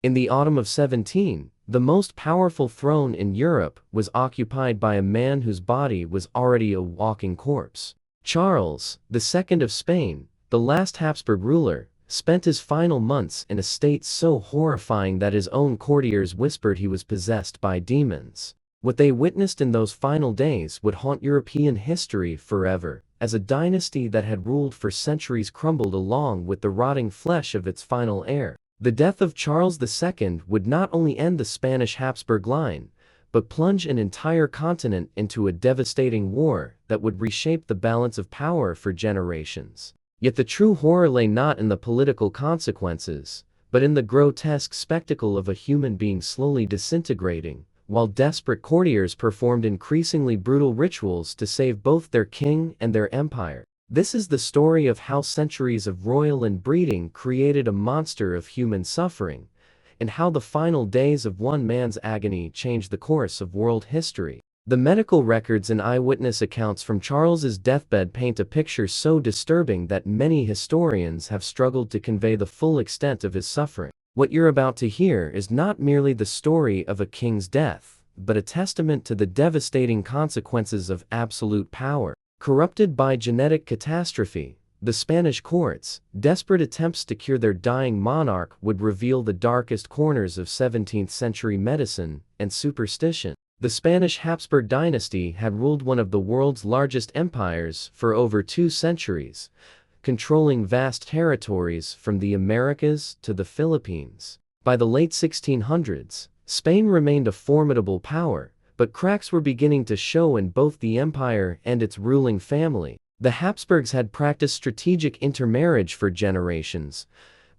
In the autumn of 17, the most powerful throne in Europe was occupied by a man whose body was already a walking corpse. Charles II of Spain, the last Habsburg ruler, spent his final months in a state so horrifying that his own courtiers whispered he was possessed by demons. What they witnessed in those final days would haunt European history forever, as a dynasty that had ruled for centuries crumbled along with the rotting flesh of its final heir. The death of Charles II would not only end the Spanish Habsburg line, but plunge an entire continent into a devastating war that would reshape the balance of power for generations. Yet the true horror lay not in the political consequences, but in the grotesque spectacle of a human being slowly disintegrating, while desperate courtiers performed increasingly brutal rituals to save both their king and their empire. This is the story of how centuries of royal inbreeding created a monster of human suffering, and how the final days of one man's agony changed the course of world history. The medical records and eyewitness accounts from Charles's deathbed paint a picture so disturbing that many historians have struggled to convey the full extent of his suffering. What you're about to hear is not merely the story of a king's death, but a testament to the devastating consequences of absolute power. Corrupted by genetic catastrophe, the Spanish courts, desperate attempts to cure their dying monarch would reveal the darkest corners of 17th-century medicine and superstition. The Spanish Habsburg dynasty had ruled one of the world's largest empires for over 2 centuries, controlling vast territories from the Americas to the Philippines. By the late 1600s, Spain remained a formidable power, but cracks were beginning to show in both the empire and its ruling family. The Habsburgs had practiced strategic intermarriage for generations,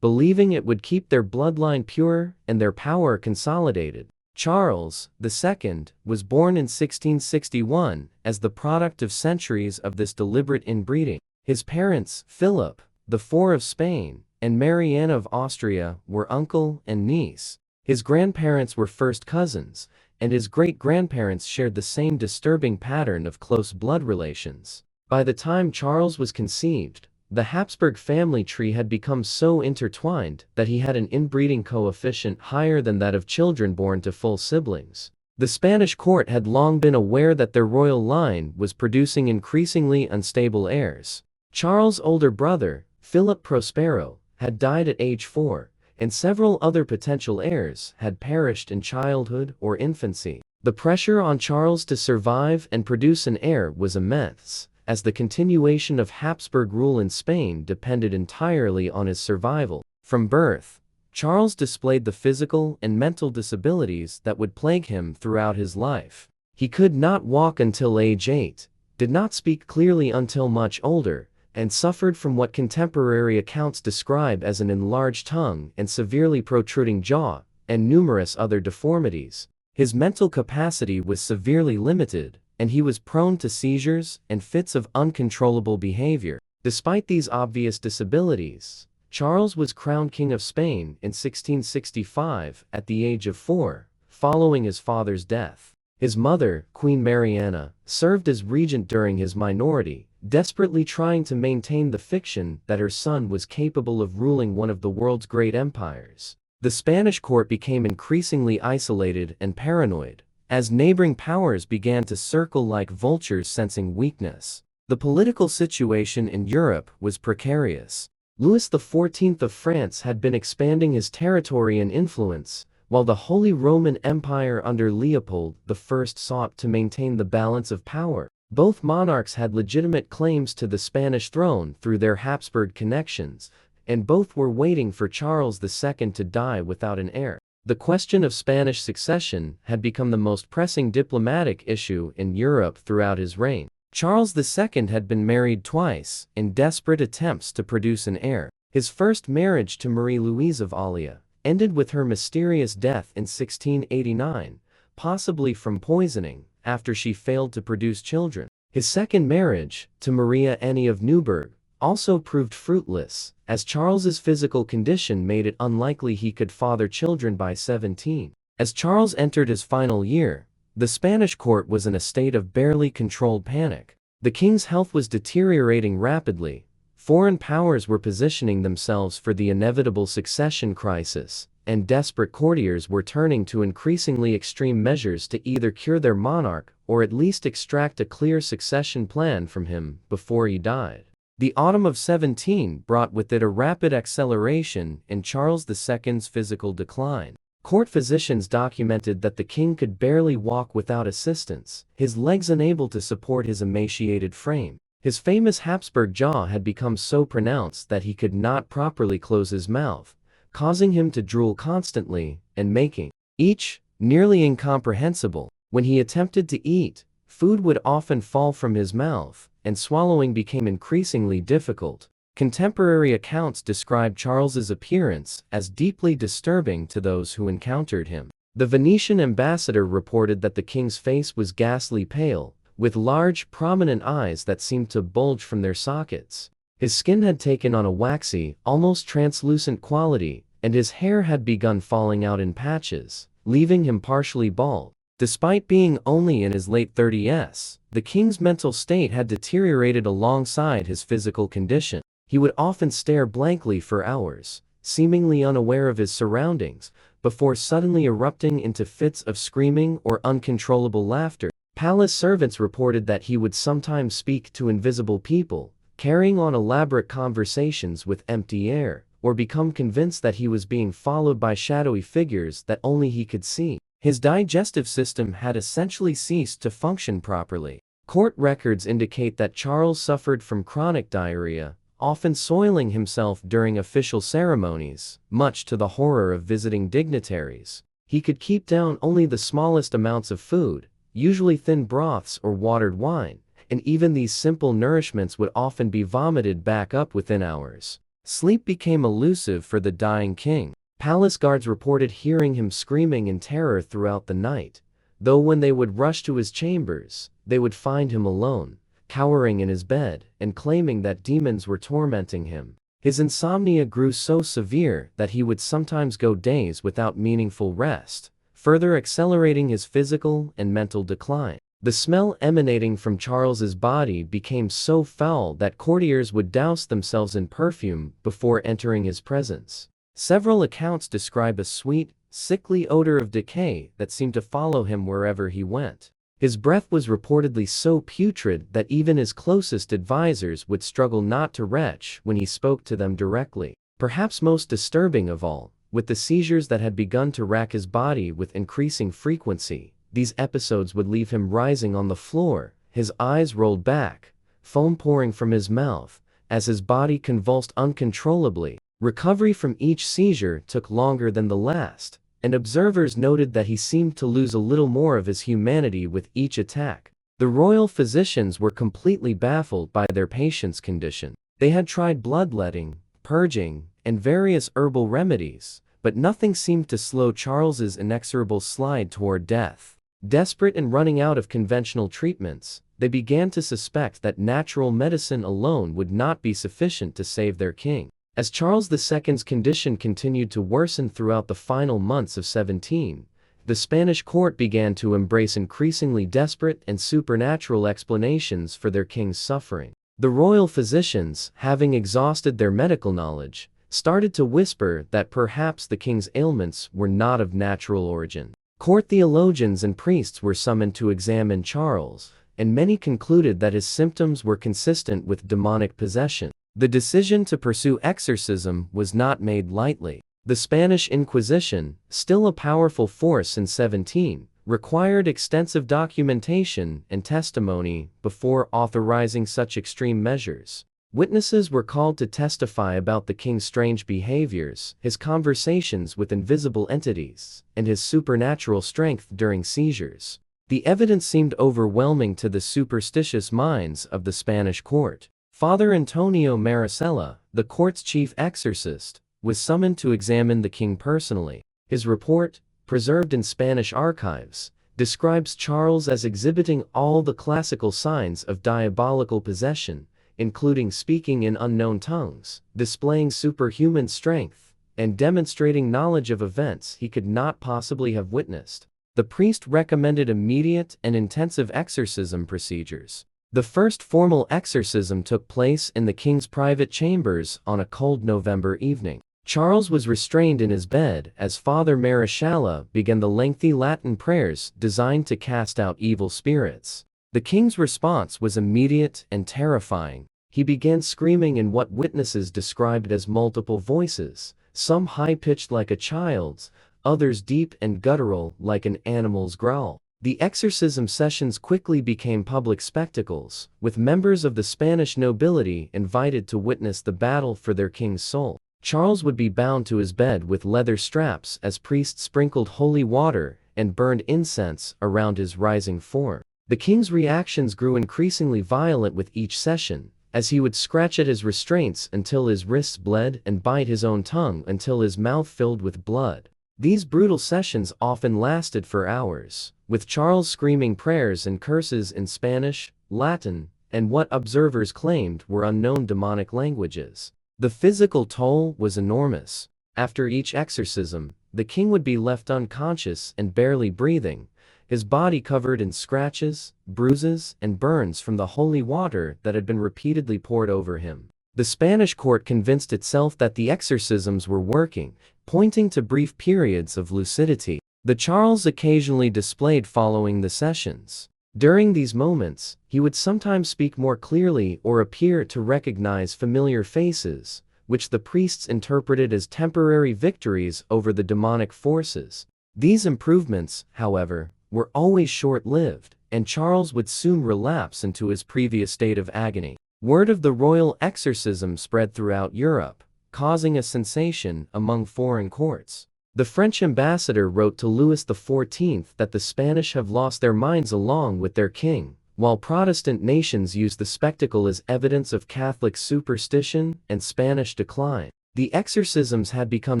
believing it would keep their bloodline pure and their power consolidated. Charles II was born in 1661 as the product of centuries of this deliberate inbreeding. His parents, Philip IV of Spain and Marianne of Austria, were uncle and niece. His grandparents were first cousins, and his great-grandparents shared the same disturbing pattern of close blood relations. By the time Charles was conceived, the Habsburg family tree had become so intertwined that he had an inbreeding coefficient higher than that of children born to full siblings. The Spanish court had long been aware that their royal line was producing increasingly unstable heirs. Charles' older brother, Philip Prospero, had died at age 4, and several other potential heirs had perished in childhood or infancy. The pressure on Charles to survive and produce an heir was immense, as the continuation of Habsburg rule in Spain depended entirely on his survival. From birth, Charles displayed the physical and mental disabilities that would plague him throughout his life. He could not walk until age 8, did not speak clearly until much older, and suffered from what contemporary accounts describe as an enlarged tongue and severely protruding jaw, and numerous other deformities. His mental capacity was severely limited, and he was prone to seizures and fits of uncontrollable behavior. Despite these obvious disabilities, Charles was crowned King of Spain in 1665 at the age of 4, following his father's death. His mother, Queen Mariana, served as regent during his minority, desperately trying to maintain the fiction that her son was capable of ruling one of the world's great empires. The Spanish court became increasingly isolated and paranoid, as neighboring powers began to circle like vultures sensing weakness. The political situation in Europe was precarious. Louis XIV of France had been expanding his territory and influence, while the Holy Roman Empire under Leopold I sought to maintain the balance of power. Both monarchs had legitimate claims to the Spanish throne through their Habsburg connections, and both were waiting for Charles II to die without an heir. The question of Spanish succession had become the most pressing diplomatic issue in Europe throughout his reign. Charles II had been married twice in desperate attempts to produce an heir. His first marriage to Marie-Louise of Alia ended with her mysterious death in 1689, possibly from poisoning, after she failed to produce children. His second marriage, to Maria Annie of Neuburg, also proved fruitless, as Charles's physical condition made it unlikely he could father children by 17. As Charles entered his final year, the Spanish court was in a state of barely controlled panic. The king's health was deteriorating rapidly, foreign powers were positioning themselves for the inevitable succession crisis, and desperate courtiers were turning to increasingly extreme measures to either cure their monarch or at least extract a clear succession plan from him before he died. The autumn of 17 brought with it a rapid acceleration in Charles II's physical decline. Court physicians documented that the king could barely walk without assistance, his legs unable to support his emaciated frame. His famous Habsburg jaw had become so pronounced that he could not properly close his mouth, causing him to drool constantly and making each nearly incomprehensible. When he attempted to eat, food would often fall from his mouth, and swallowing became increasingly difficult. Contemporary accounts describe Charles's appearance as deeply disturbing to those who encountered him. The Venetian ambassador reported that the king's face was ghastly pale, with large, prominent eyes that seemed to bulge from their sockets. His skin had taken on a waxy, almost translucent quality, and his hair had begun falling out in patches, leaving him partially bald. Despite being only in his late 30s, the king's mental state had deteriorated alongside his physical condition. He would often stare blankly for hours, seemingly unaware of his surroundings, before suddenly erupting into fits of screaming or uncontrollable laughter. Palace servants reported that he would sometimes speak to invisible people, carrying on elaborate conversations with empty air, or become convinced that he was being followed by shadowy figures that only he could see. His digestive system had essentially ceased to function properly. Court records indicate that Charles suffered from chronic diarrhea, often soiling himself during official ceremonies, much to the horror of visiting dignitaries. He could keep down only the smallest amounts of food, usually thin broths or watered wine, and even these simple nourishments would often be vomited back up within hours. Sleep became elusive for the dying king. Palace guards reported hearing him screaming in terror throughout the night, though when they would rush to his chambers, they would find him alone, cowering in his bed, and claiming that demons were tormenting him. His insomnia grew so severe that he would sometimes go days without meaningful rest, further accelerating his physical and mental decline. The smell emanating from Charles's body became so foul that courtiers would douse themselves in perfume before entering his presence. Several accounts describe a sweet, sickly odor of decay that seemed to follow him wherever he went. His breath was reportedly so putrid that even his closest advisors would struggle not to retch when he spoke to them directly. Perhaps most disturbing of all, with the seizures that had begun to rack his body with increasing frequency, these episodes would leave him rising on the floor, his eyes rolled back, foam pouring from his mouth, as his body convulsed uncontrollably. Recovery from each seizure took longer than the last, and observers noted that he seemed to lose a little more of his humanity with each attack. The royal physicians were completely baffled by their patient's condition. They had tried bloodletting, purging, and various herbal remedies, but nothing seemed to slow Charles's inexorable slide toward death. Desperate and running out of conventional treatments, they began to suspect that natural medicine alone would not be sufficient to save their king. As Charles II's condition continued to worsen throughout the final months of 17, the Spanish court began to embrace increasingly desperate and supernatural explanations for their king's suffering. The royal physicians, having exhausted their medical knowledge, started to whisper that perhaps the king's ailments were not of natural origin. Court theologians and priests were summoned to examine Charles, and many concluded that his symptoms were consistent with demonic possession. The decision to pursue exorcism was not made lightly. The Spanish Inquisition, still a powerful force in 17, required extensive documentation and testimony before authorizing such extreme measures. Witnesses were called to testify about the king's strange behaviors, his conversations with invisible entities, and his supernatural strength during seizures. The evidence seemed overwhelming to the superstitious minds of the Spanish court. Father Antonio Maricela, the court's chief exorcist, was summoned to examine the king personally. His report, preserved in Spanish archives, describes Charles as exhibiting all the classical signs of diabolical possession, including speaking in unknown tongues, displaying superhuman strength, and demonstrating knowledge of events he could not possibly have witnessed. The priest recommended immediate and intensive exorcism procedures. The first formal exorcism took place in the king's private chambers on a cold November evening. Charles was restrained in his bed as Father Marishala began the lengthy Latin prayers designed to cast out evil spirits. The king's response was immediate and terrifying. He began screaming in what witnesses described as multiple voices, some high-pitched like a child's, others deep and guttural like an animal's growl. The exorcism sessions quickly became public spectacles, with members of the Spanish nobility invited to witness the battle for their king's soul. Charles would be bound to his bed with leather straps as priests sprinkled holy water and burned incense around his rising form. The king's reactions grew increasingly violent with each session, as he would scratch at his restraints until his wrists bled and bite his own tongue until his mouth filled with blood. These brutal sessions often lasted for hours, with Charles screaming prayers and curses in Spanish, Latin, and what observers claimed were unknown demonic languages. The physical toll was enormous. After each exorcism, the king would be left unconscious and barely breathing, his body covered in scratches, bruises, and burns from the holy water that had been repeatedly poured over him. The Spanish court convinced itself that the exorcisms were working, pointing to brief periods of lucidity that Charles occasionally displayed following the sessions. During these moments, he would sometimes speak more clearly or appear to recognize familiar faces, which the priests interpreted as temporary victories over the demonic forces. These improvements, however, were always short-lived, and Charles would soon relapse into his previous state of agony. Word of the royal exorcism spread throughout Europe, causing a sensation among foreign courts. The French ambassador wrote to Louis XIV that the Spanish have lost their minds along with their king, while Protestant nations use the spectacle as evidence of Catholic superstition and Spanish decline. The exorcisms had become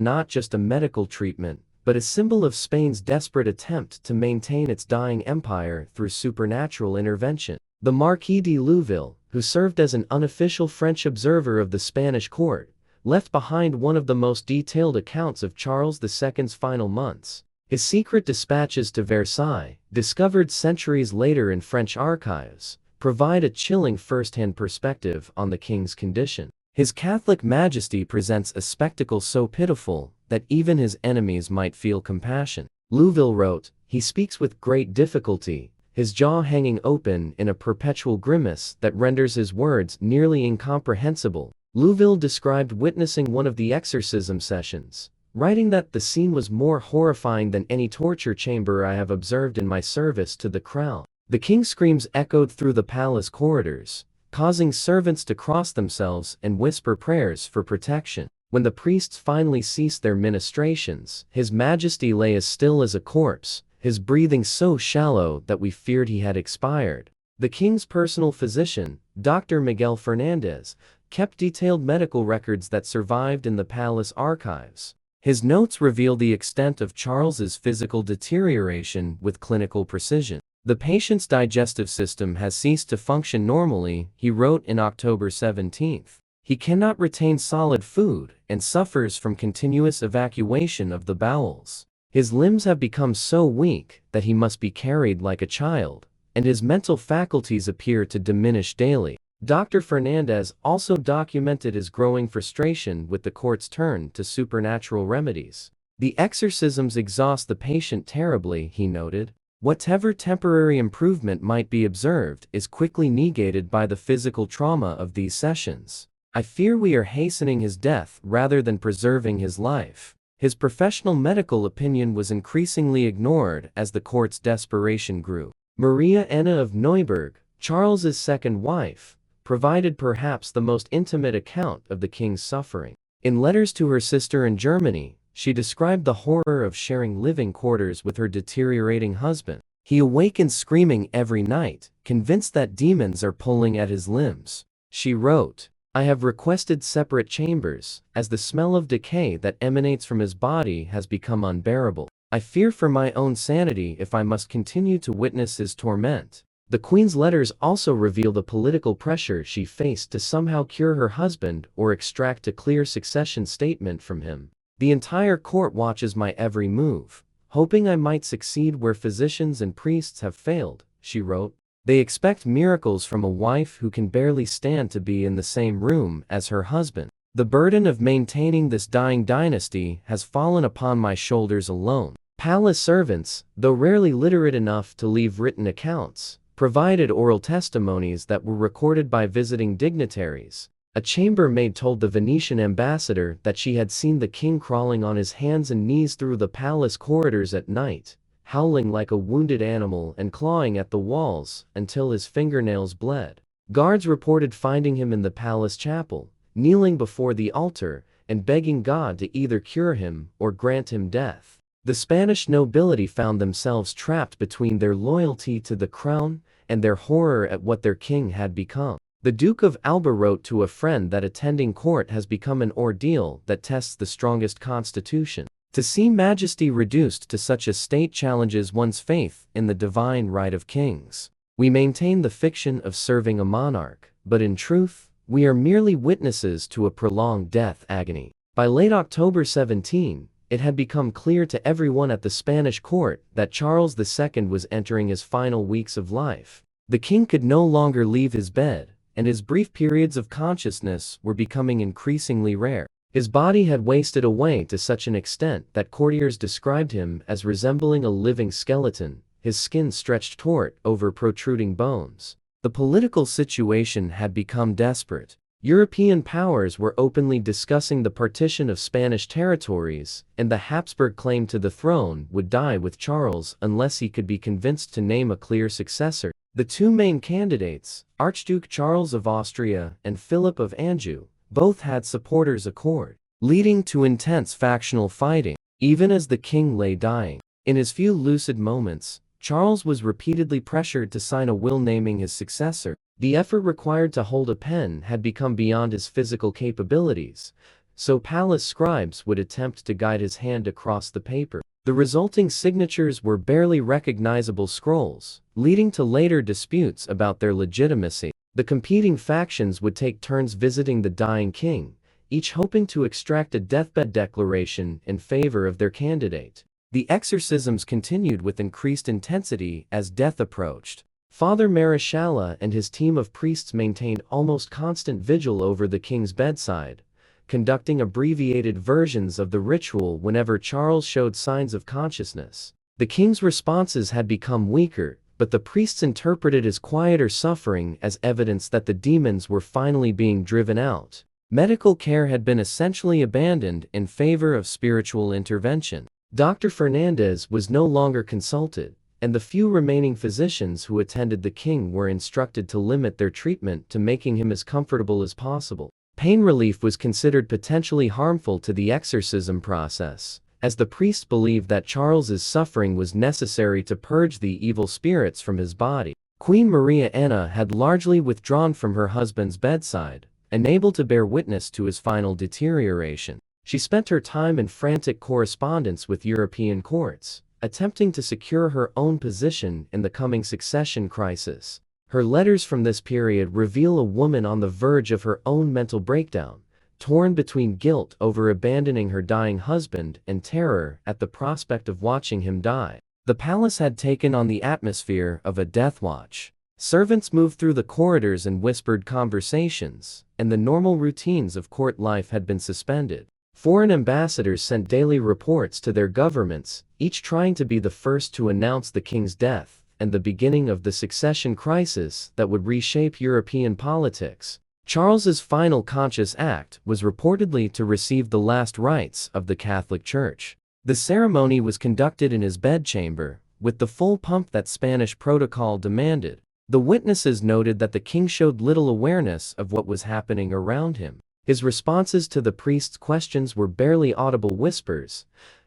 not just a medical treatment, but a symbol of Spain's desperate attempt to maintain its dying empire through supernatural intervention. The Marquis de Louville, who served as an unofficial French observer of the Spanish court, left behind one of the most detailed accounts of Charles II's final months. His secret dispatches to Versailles, discovered centuries later in French archives, provide a chilling first-hand perspective on the king's condition. His Catholic Majesty presents a spectacle so pitiful that even his enemies might feel compassion. Louville wrote, "He speaks with great difficulty, his jaw hanging open in a perpetual grimace that renders his words nearly incomprehensible." Louville described witnessing one of the exorcism sessions, writing that the scene was more horrifying than any torture chamber I have observed in my service to the crown. The king's screams echoed through the palace corridors, causing servants to cross themselves and whisper prayers for protection. When the priests finally ceased their ministrations, His Majesty lay as still as a corpse, his breathing so shallow that we feared he had expired. The king's personal physician, Dr. Miguel Fernandez, kept detailed medical records that survived in the palace archives. His notes reveal the extent of Charles's physical deterioration with clinical precision. "The patient's digestive system has ceased to function normally," he wrote in October 17. "He cannot retain solid food and suffers from continuous evacuation of the bowels. His limbs have become so weak that he must be carried like a child, and his mental faculties appear to diminish daily." Dr. Fernandez also documented his growing frustration with the court's turn to supernatural remedies. "The exorcisms exhaust the patient terribly," he noted. "Whatever temporary improvement might be observed is quickly negated by the physical trauma of these sessions. I fear we are hastening his death rather than preserving his life." His professional medical opinion was increasingly ignored as the court's desperation grew. Maria Anna of Neuburg, Charles's second wife, provided perhaps the most intimate account of the king's suffering. In letters to her sister in Germany, she described the horror of sharing living quarters with her deteriorating husband. "He awakens screaming every night, convinced that demons are pulling at his limbs." She wrote, "I have requested separate chambers, as the smell of decay that emanates from his body has become unbearable. I fear for my own sanity if I must continue to witness his torment." The Queen's letters also reveal the political pressure she faced to somehow cure her husband or extract a clear succession statement from him. "The entire court watches my every move, hoping I might succeed where physicians and priests have failed," she wrote. "They expect miracles from a wife who can barely stand to be in the same room as her husband." The burden of maintaining this dying dynasty has fallen upon my shoulders alone. Palace servants, though rarely literate enough to leave written accounts, provided oral testimonies that were recorded by visiting dignitaries. A chambermaid told the Venetian ambassador that she had seen the king crawling on his hands and knees through the palace corridors at night, howling like a wounded animal and clawing at the walls until his fingernails bled. Guards reported finding him in the palace chapel, kneeling before the altar and begging God to either cure him or grant him death. The Spanish nobility found themselves trapped between their loyalty to the crown and their horror at what their king had become. The Duke of Alba wrote to a friend that attending court has become an ordeal that tests the strongest constitution. To see majesty reduced to such a state challenges one's faith in the divine right of kings. We maintain the fiction of serving a monarch, but in truth, we are merely witnesses to a prolonged death agony. By late October 17, it had become clear to everyone at the Spanish court that Charles II was entering his final weeks of life. The king could no longer leave his bed, and his brief periods of consciousness were becoming increasingly rare. His body had wasted away to such an extent that courtiers described him as resembling a living skeleton, his skin stretched taut over protruding bones. The political situation had become desperate. European powers were openly discussing the partition of Spanish territories, and the Habsburg claim to the throne would die with Charles unless he could be convinced to name a clear successor. The two main candidates, Archduke Charles of Austria and Philip of Anjou, both had supporters accord, leading to intense factional fighting. Even as the king lay dying, in his few lucid moments, Charles was repeatedly pressured to sign a will naming his successor. The effort required to hold a pen had become beyond his physical capabilities, so palace scribes would attempt to guide his hand across the paper. The resulting signatures were barely recognizable scrolls, leading to later disputes about their legitimacy. The competing factions would take turns visiting the dying king, each hoping to extract a deathbed declaration in favor of their candidate. The exorcisms continued with increased intensity as death approached. Father Marishala and his team of priests maintained almost constant vigil over the king's bedside, conducting abbreviated versions of the ritual whenever Charles showed signs of consciousness. The king's responses had become weaker, but the priests interpreted his quieter suffering as evidence that the demons were finally being driven out. Medical care had been essentially abandoned in favor of spiritual intervention. Dr. Fernandez was no longer consulted, and the few remaining physicians who attended the king were instructed to limit their treatment to making him as comfortable as possible. Pain relief was considered potentially harmful to the exorcism process, as the priests believed that Charles's suffering was necessary to purge the evil spirits from his body. Queen Maria Anna had largely withdrawn from her husband's bedside, unable to bear witness to his final deterioration. She spent her time in frantic correspondence with European courts, attempting to secure her own position in the coming succession crisis. Her letters from this period reveal a woman on the verge of her own mental breakdown, torn between guilt over abandoning her dying husband and terror at the prospect of watching him die. The palace had taken on the atmosphere of a death watch. Servants moved through the corridors in whispered conversations, and the normal routines of court life had been suspended. Foreign ambassadors sent daily reports to their governments, each trying to be the first to announce the king's death and the beginning of the succession crisis that would reshape European politics. Charles's final conscious act was reportedly to receive the last rites of the Catholic Church. The ceremony was conducted in his bedchamber, with the full pomp that Spanish protocol demanded. The witnesses noted that the king showed little awareness of what was happening around him. His responses to the priest's questions were barely audible whispers,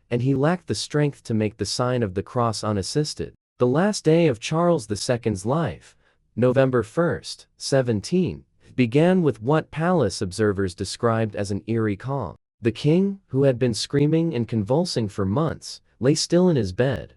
and he lacked the strength to make the sign of the cross unassisted. The last day of Charles II's life, November 1, 17, began with what palace observers described as an eerie calm. The king, who had been screaming and convulsing for months, lay still in his bed,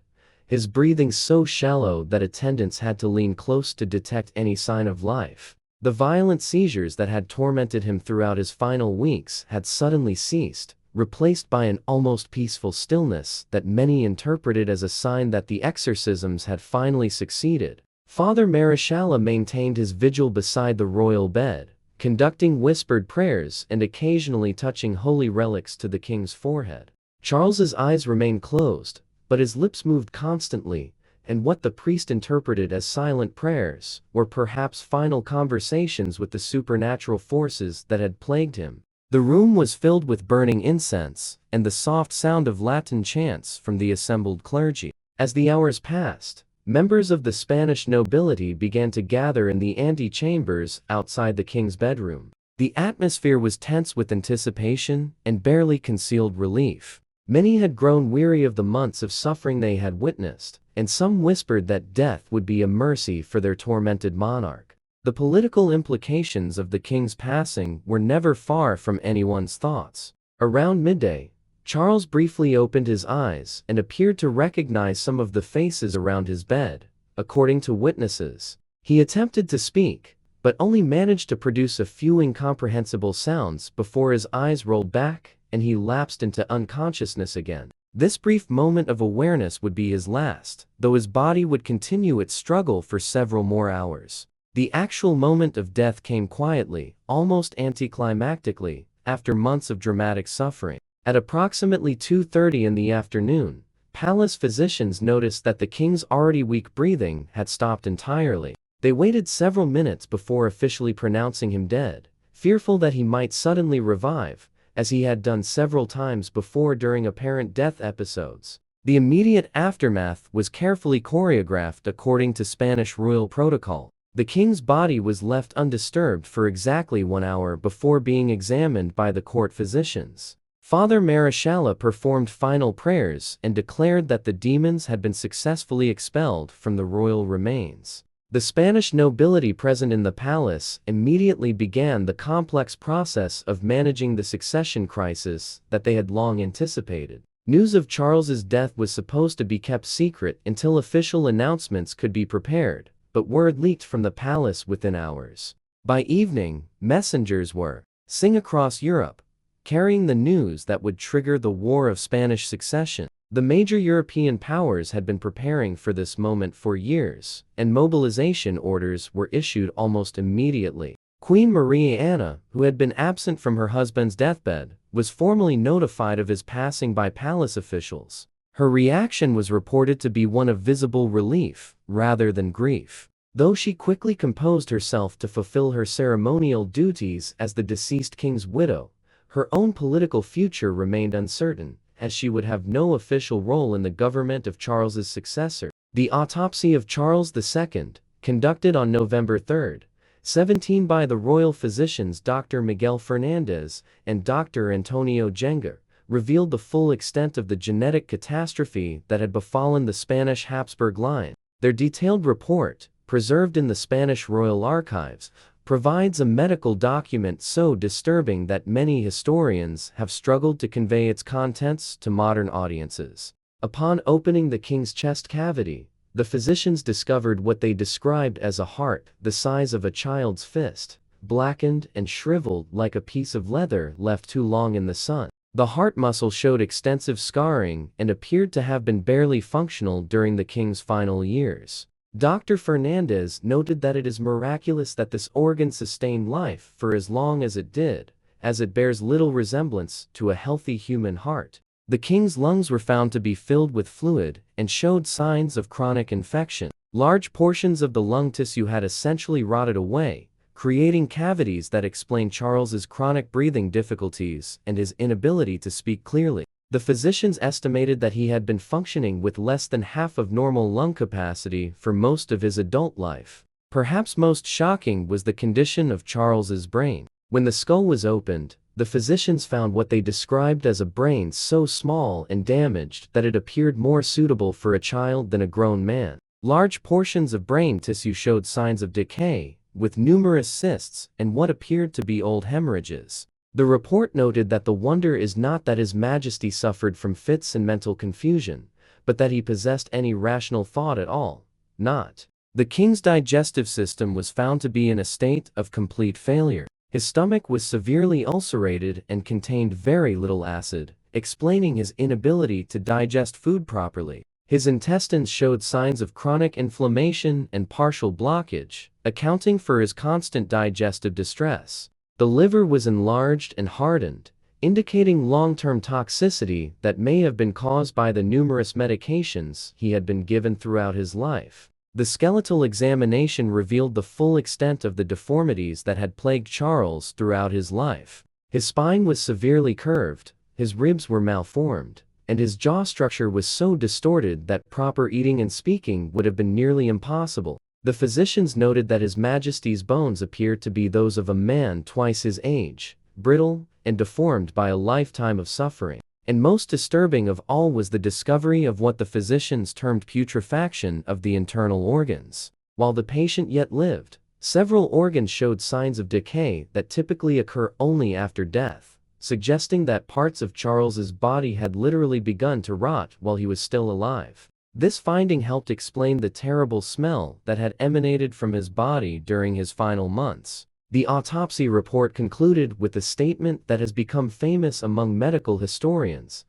his breathing so shallow that attendants had to lean close to detect any sign of life. The violent seizures that had tormented him throughout his final weeks had suddenly ceased, replaced by an almost peaceful stillness that many interpreted as a sign that the exorcisms had finally succeeded. Father Marishala maintained his vigil beside the royal bed, conducting whispered prayers and occasionally touching holy relics to the king's forehead. Charles's eyes remained closed, but his lips moved constantly, and what the priest interpreted as silent prayers, or perhaps final conversations with the supernatural forces that had plagued him. The room was filled with burning incense, and the soft sound of Latin chants from the assembled clergy. As the hours passed, members of the Spanish nobility began to gather in the antechambers outside the king's bedroom. The atmosphere was tense with anticipation and barely concealed relief. Many had grown weary of the months of suffering they had witnessed, and some whispered that death would be a mercy for their tormented monarch. The political implications of the king's passing were never far from anyone's thoughts. Around midday, Charles briefly opened his eyes and appeared to recognize some of the faces around his bed. According to witnesses, he attempted to speak, but only managed to produce a few incomprehensible sounds before his eyes rolled back and he lapsed into unconsciousness again. This brief moment of awareness would be his last, though his body would continue its struggle for several more hours. The actual moment of death came quietly, almost anticlimactically, after months of dramatic suffering. At approximately 2:30 in the afternoon, palace physicians noticed that the king's already weak breathing had stopped entirely. They waited several minutes before officially pronouncing him dead, fearful that he might suddenly revive, as he had done several times before during apparent death episodes. The immediate aftermath was carefully choreographed according to Spanish royal protocol. The king's body was left undisturbed for exactly 1 hour before being examined by the court physicians. Father Marechal performed final prayers and declared that the demons had been successfully expelled from the royal remains. The Spanish nobility present in the palace immediately began the complex process of managing the succession crisis that they had long anticipated. News of Charles's death was supposed to be kept secret until official announcements could be prepared, but word leaked from the palace within hours. By evening, messengers were seen across Europe, carrying the news that would trigger the War of Spanish Succession. The major European powers had been preparing for this moment for years, and mobilization orders were issued almost immediately. Queen Maria Anna, who had been absent from her husband's deathbed, was formally notified of his passing by palace officials. Her reaction was reported to be one of visible relief, rather than grief. Though she quickly composed herself to fulfill her ceremonial duties as the deceased king's widow, her own political future remained uncertain, as she would have no official role in the government of Charles's successor. The autopsy of Charles II, conducted on November 3, 17 by the royal physicians Dr. Miguel Fernandez and Dr. Antonio Jenga, revealed the full extent of the genetic catastrophe that had befallen the Spanish Habsburg line. Their detailed report, preserved in the Spanish Royal Archives, provides a medical document so disturbing that many historians have struggled to convey its contents to modern audiences. Upon opening the king's chest cavity, the physicians discovered what they described as a heart the size of a child's fist, blackened and shriveled like a piece of leather left too long in the sun. The heart muscle showed extensive scarring and appeared to have been barely functional during the king's final years. Dr. Fernandez noted that it is miraculous that this organ sustained life for as long as it did, as it bears little resemblance to a healthy human heart. The king's lungs were found to be filled with fluid and showed signs of chronic infection. Large portions of the lung tissue had essentially rotted away, creating cavities that explain Charles's chronic breathing difficulties and his inability to speak clearly. The physicians estimated that he had been functioning with less than half of normal lung capacity for most of his adult life. Perhaps most shocking was the condition of Charles's brain. When the skull was opened, the physicians found what they described as a brain so small and damaged that it appeared more suitable for a child than a grown man. Large portions of brain tissue showed signs of decay, with numerous cysts and what appeared to be old hemorrhages. The report noted that the wonder is not that His Majesty suffered from fits and mental confusion, but that he possessed any rational thought at all. Not. The king's digestive system was found to be in a state of complete failure. His stomach was severely ulcerated and contained very little acid, explaining his inability to digest food properly. His intestines showed signs of chronic inflammation and partial blockage, accounting for his constant digestive distress. The liver was enlarged and hardened, indicating long-term toxicity that may have been caused by the numerous medications he had been given throughout his life. The skeletal examination revealed the full extent of the deformities that had plagued Charles throughout his life. His spine was severely curved, his ribs were malformed, and his jaw structure was so distorted that proper eating and speaking would have been nearly impossible. The physicians noted that His Majesty's bones appeared to be those of a man twice his age, brittle and deformed by a lifetime of suffering. And most disturbing of all was the discovery of what the physicians termed putrefaction of the internal organs. While the patient yet lived, several organs showed signs of decay that typically occur only after death, suggesting that parts of Charles's body had literally begun to rot while he was still alive. This finding helped explain the terrible smell that had emanated from his body during his final months. The autopsy report concluded with a statement that has become famous among medical historians: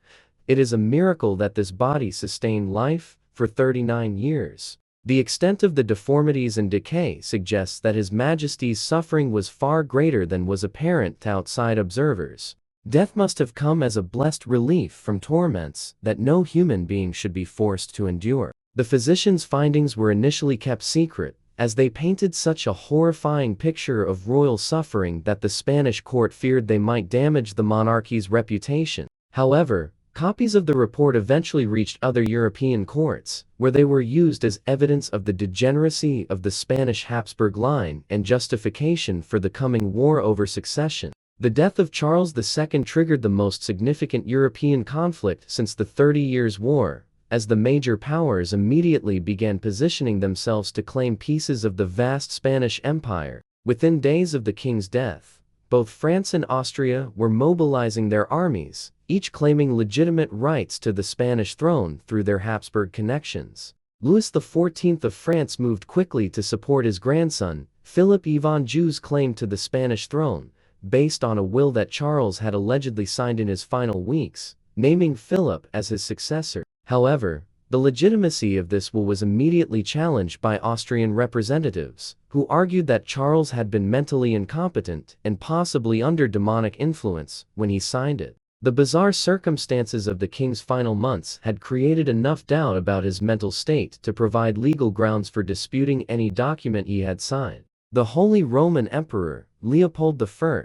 "It is a miracle that this body sustained life for 39 years." The extent of the deformities and decay suggests that His Majesty's suffering was far greater than was apparent to outside observers. Death must have come as a blessed relief from torments that no human being should be forced to endure. The physicians' findings were initially kept secret, as they painted such a horrifying picture of royal suffering that the Spanish court feared they might damage the monarchy's reputation. However, copies of the report eventually reached other European courts, where they were used as evidence of the degeneracy of the Spanish Habsburg line and justification for the coming war over succession. The death of Charles II triggered the most significant European conflict since the 30 Years' War, as the major powers immediately began positioning themselves to claim pieces of the vast Spanish Empire. Within days of the king's death, both France and Austria were mobilizing their armies, each claiming legitimate rights to the Spanish throne through their Habsburg connections. Louis XIV of France moved quickly to support his grandson, Philip Ivan Ju's claim to the Spanish throne, based on a will that Charles had allegedly signed in his final weeks, naming Philip as his successor. However, the legitimacy of this will was immediately challenged by Austrian representatives, who argued that Charles had been mentally incompetent and possibly under demonic influence when he signed it. The bizarre circumstances of the king's final months had created enough doubt about his mental state to provide legal grounds for disputing any document he had signed. The Holy Roman Emperor, Leopold I,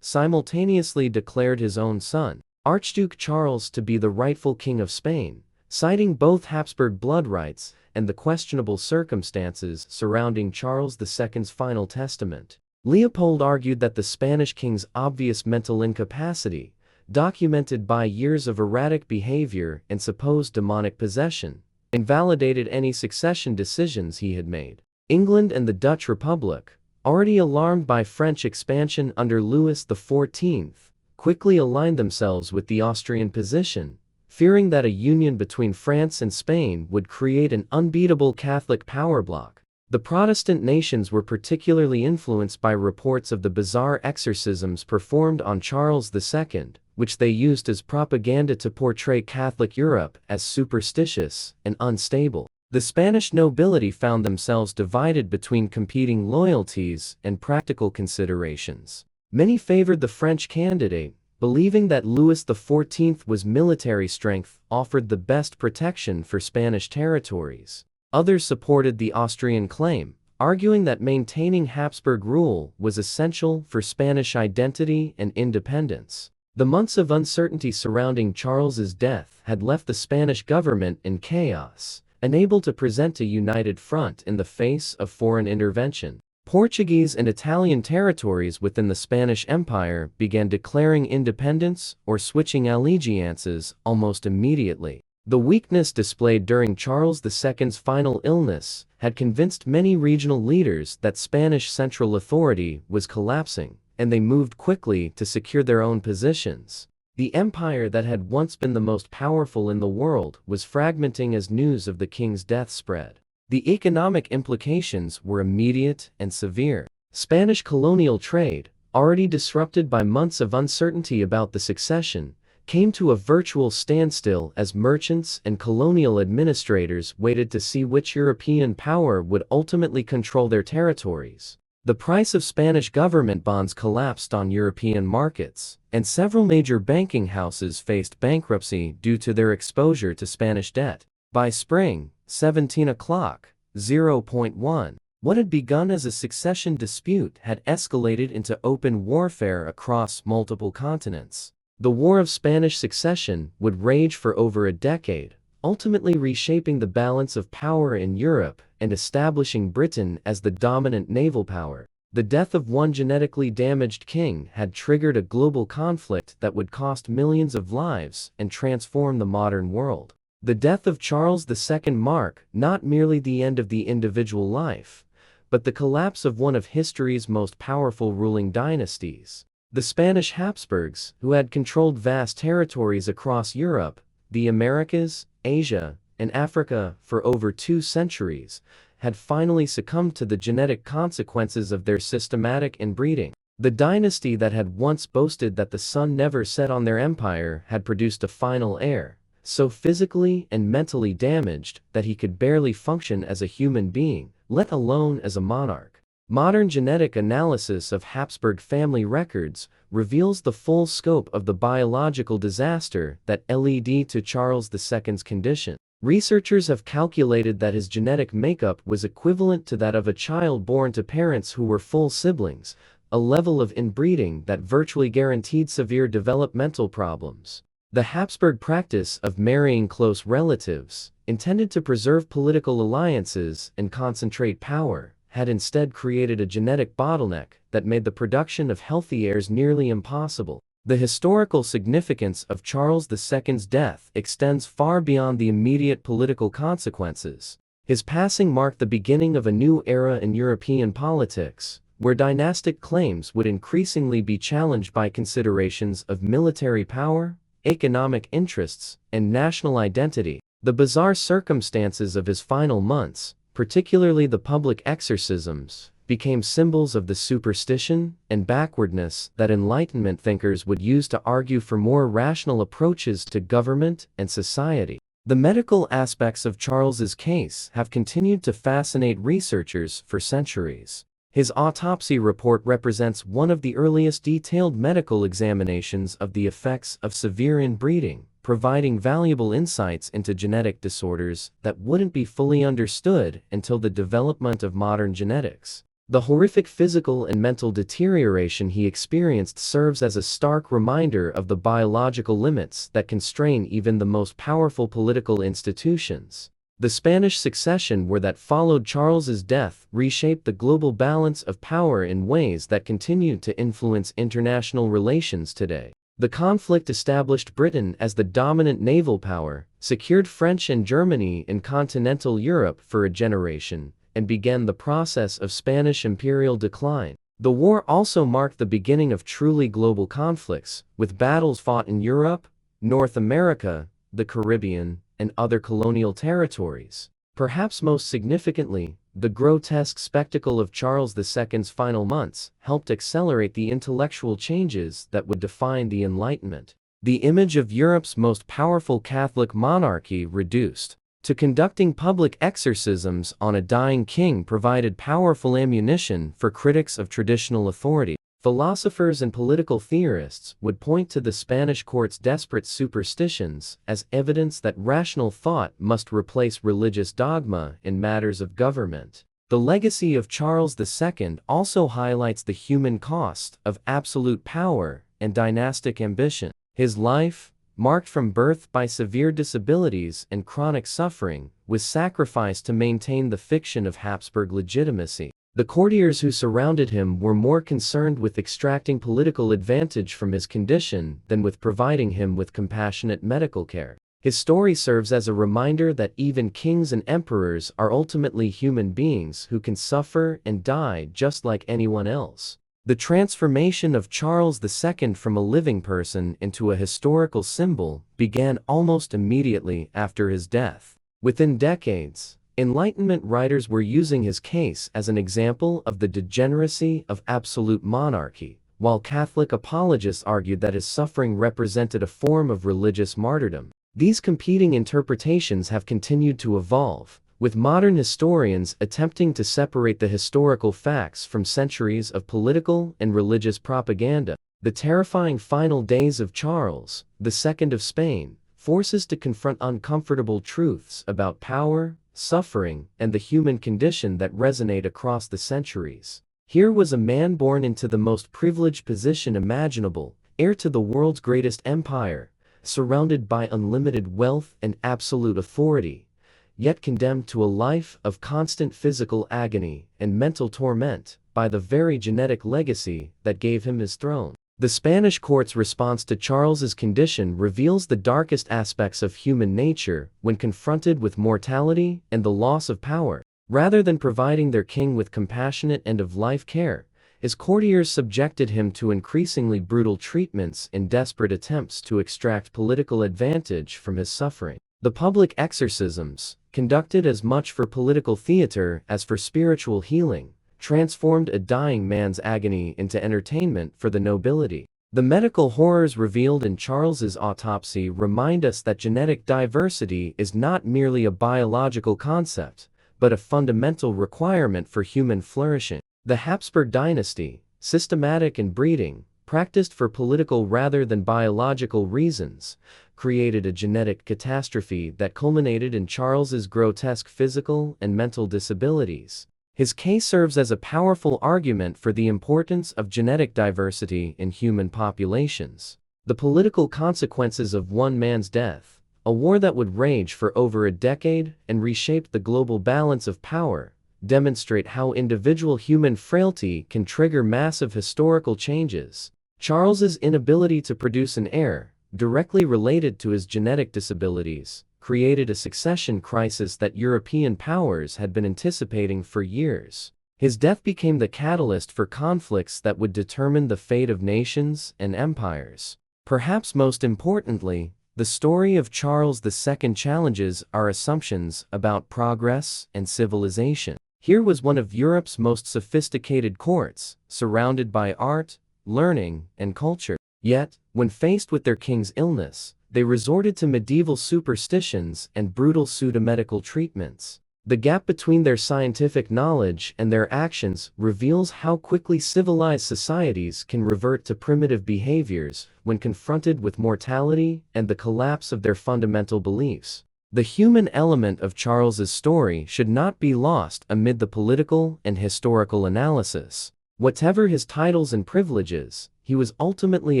simultaneously declared his own son, Archduke Charles, to be the rightful king of Spain, citing both Habsburg blood rights and the questionable circumstances surrounding Charles II's final testament. Leopold argued that the Spanish king's obvious mental incapacity, documented by years of erratic behavior and supposed demonic possession, invalidated any succession decisions he had made. England and the Dutch Republic, already alarmed by French expansion under Louis XIV, quickly aligned themselves with the Austrian position, fearing that a union between France and Spain would create an unbeatable Catholic power bloc. The Protestant nations were particularly influenced by reports of the bizarre exorcisms performed on Charles II, which they used as propaganda to portray Catholic Europe as superstitious and unstable. The Spanish nobility found themselves divided between competing loyalties and practical considerations. Many favored the French candidate, believing that Louis XIV's military strength offered the best protection for Spanish territories. Others supported the Austrian claim, arguing that maintaining Habsburg rule was essential for Spanish identity and independence. The months of uncertainty surrounding Charles's death had left the Spanish government in chaos, unable to present a united front in the face of foreign intervention. Portuguese and Italian territories within the Spanish Empire began declaring independence or switching allegiances almost immediately. The weakness displayed during Charles II's final illness had convinced many regional leaders that Spanish central authority was collapsing, and they moved quickly to secure their own positions. The empire that had once been the most powerful in the world was fragmenting as news of the king's death spread. The economic implications were immediate and severe. Spanish colonial trade, already disrupted by months of uncertainty about the succession, came to a virtual standstill as merchants and colonial administrators waited to see which European power would ultimately control their territories. The price of Spanish government bonds collapsed on European markets, and several major banking houses faced bankruptcy due to their exposure to Spanish debt. By spring, 17:00, what had begun as a succession dispute had escalated into open warfare across multiple continents. The War of Spanish Succession would rage for over a decade, ultimately reshaping the balance of power in Europe and establishing Britain as the dominant naval power. The death of one genetically damaged king had triggered a global conflict that would cost millions of lives and transform the modern world. The death of Charles II marked not merely the end of the individual life, but the collapse of one of history's most powerful ruling dynasties. The Spanish Habsburgs, who had controlled vast territories across Europe, the Americas, Asia, and Africa for over 2 centuries, had finally succumbed to the genetic consequences of their systematic inbreeding. The dynasty that had once boasted that the sun never set on their empire had produced a final heir, so physically and mentally damaged that he could barely function as a human being, let alone as a monarch. Modern genetic analysis of Habsburg family records reveals the full scope of the biological disaster that led to Charles II's condition. Researchers have calculated that his genetic makeup was equivalent to that of a child born to parents who were full siblings, a level of inbreeding that virtually guaranteed severe developmental problems. The Habsburg practice of marrying close relatives, intended to preserve political alliances and concentrate power, had instead created a genetic bottleneck that made the production of healthy heirs nearly impossible. The historical significance of Charles II's death extends far beyond the immediate political consequences. His passing marked the beginning of a new era in European politics, where dynastic claims would increasingly be challenged by considerations of military power, economic interests, and national identity. The bizarre circumstances of his final months, particularly the public exorcisms, became symbols of the superstition and backwardness that Enlightenment thinkers would use to argue for more rational approaches to government and society. The medical aspects of Charles's case have continued to fascinate researchers for centuries. His autopsy report represents one of the earliest detailed medical examinations of the effects of severe inbreeding, providing valuable insights into genetic disorders that wouldn't be fully understood until the development of modern genetics. The horrific physical and mental deterioration he experienced serves as a stark reminder of the biological limits that constrain even the most powerful political institutions. The Spanish Succession War that followed Charles's death reshaped the global balance of power in ways that continue to influence international relations today. The conflict established Britain as the dominant naval power, secured French and Germany in continental Europe for a generation, and began the process of Spanish imperial decline. The war also marked the beginning of truly global conflicts, with battles fought in Europe, North America, the Caribbean, and other colonial territories. Perhaps most significantly, the grotesque spectacle of Charles II's final months helped accelerate the intellectual changes that would define the Enlightenment. The image of Europe's most powerful Catholic monarchy reduced to conducting public exorcisms on a dying king provided powerful ammunition for critics of traditional authority. Philosophers and political theorists would point to the Spanish court's desperate superstitions as evidence that rational thought must replace religious dogma in matters of government. The legacy of Charles II also highlights the human cost of absolute power and dynastic ambition. His life, marked from birth by severe disabilities and chronic suffering, was sacrificed to maintain the fiction of Habsburg legitimacy. The courtiers who surrounded him were more concerned with extracting political advantage from his condition than with providing him with compassionate medical care. His story serves as a reminder that even kings and emperors are ultimately human beings who can suffer and die just like anyone else. The transformation of Charles II from a living person into a historical symbol began almost immediately after his death. Within decades, Enlightenment writers were using his case as an example of the degeneracy of absolute monarchy, while Catholic apologists argued that his suffering represented a form of religious martyrdom. These competing interpretations have continued to evolve, with modern historians attempting to separate the historical facts from centuries of political and religious propaganda. The terrifying final days of Charles II of Spain force us to confront uncomfortable truths about power, suffering, and the human condition that resonate across the centuries. Here was a man born into the most privileged position imaginable, heir to the world's greatest empire, surrounded by unlimited wealth and absolute authority, yet condemned to a life of constant physical agony and mental torment by the very genetic legacy that gave him his throne. The Spanish court's response to Charles's condition reveals the darkest aspects of human nature when confronted with mortality and the loss of power. Rather than providing their king with compassionate end-of-life care, his courtiers subjected him to increasingly brutal treatments in desperate attempts to extract political advantage from his suffering. The public exorcisms, conducted as much for political theater as for spiritual healing, transformed a dying man's agony into entertainment for the nobility. The medical horrors revealed in Charles's autopsy remind us that genetic diversity is not merely a biological concept, but a fundamental requirement for human flourishing. The Habsburg dynasty, systematic inbreeding, practiced for political rather than biological reasons, created a genetic catastrophe that culminated in Charles's grotesque physical and mental disabilities. His case serves as a powerful argument for the importance of genetic diversity in human populations. The political consequences of one man's death, a war that would rage for over a decade and reshape the global balance of power, demonstrate how individual human frailty can trigger massive historical changes. Charles's inability to produce an heir, directly related to his genetic disabilities, created a succession crisis that European powers had been anticipating for years. His death became the catalyst for conflicts that would determine the fate of nations and empires. Perhaps most importantly, the story of Charles II challenges our assumptions about progress and civilization. Here was one of Europe's most sophisticated courts, surrounded by art, learning, and culture. Yet, when faced with their king's illness, they resorted to medieval superstitions and brutal pseudomedical treatments. The gap between their scientific knowledge and their actions reveals how quickly civilized societies can revert to primitive behaviors when confronted with mortality and the collapse of their fundamental beliefs. The human element of Charles's story should not be lost amid the political and historical analysis. Whatever his titles and privileges, he was ultimately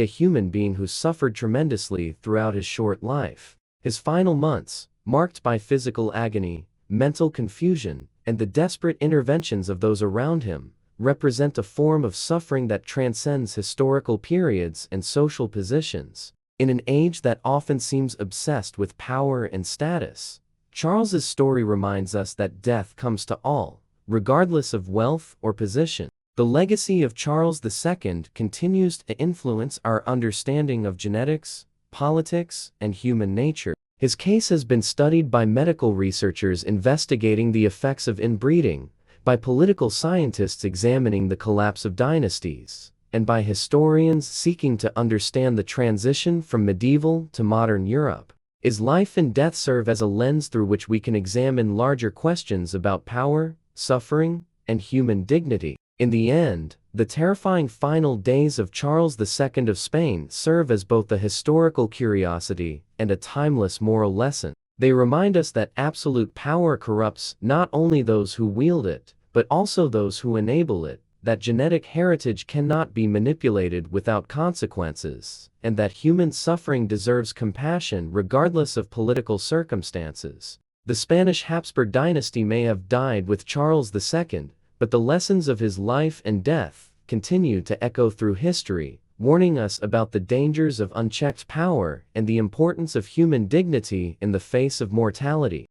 a human being who suffered tremendously throughout his short life. His final months, marked by physical agony, mental confusion, and the desperate interventions of those around him, represent a form of suffering that transcends historical periods and social positions. In an age that often seems obsessed with power and status, Charles's story reminds us that death comes to all, regardless of wealth or position. The legacy of Charles II continues to influence our understanding of genetics, politics, and human nature. His case has been studied by medical researchers investigating the effects of inbreeding, by political scientists examining the collapse of dynasties, and by historians seeking to understand the transition from medieval to modern Europe. His life and death serve as a lens through which we can examine larger questions about power, suffering, and human dignity. In the end, the terrifying final days of Charles II of Spain serve as both a historical curiosity and a timeless moral lesson. They remind us that absolute power corrupts not only those who wield it, but also those who enable it, that genetic heritage cannot be manipulated without consequences, and that human suffering deserves compassion regardless of political circumstances. The Spanish Habsburg dynasty may have died with Charles II, but the lessons of his life and death continue to echo through history, warning us about the dangers of unchecked power and the importance of human dignity in the face of mortality.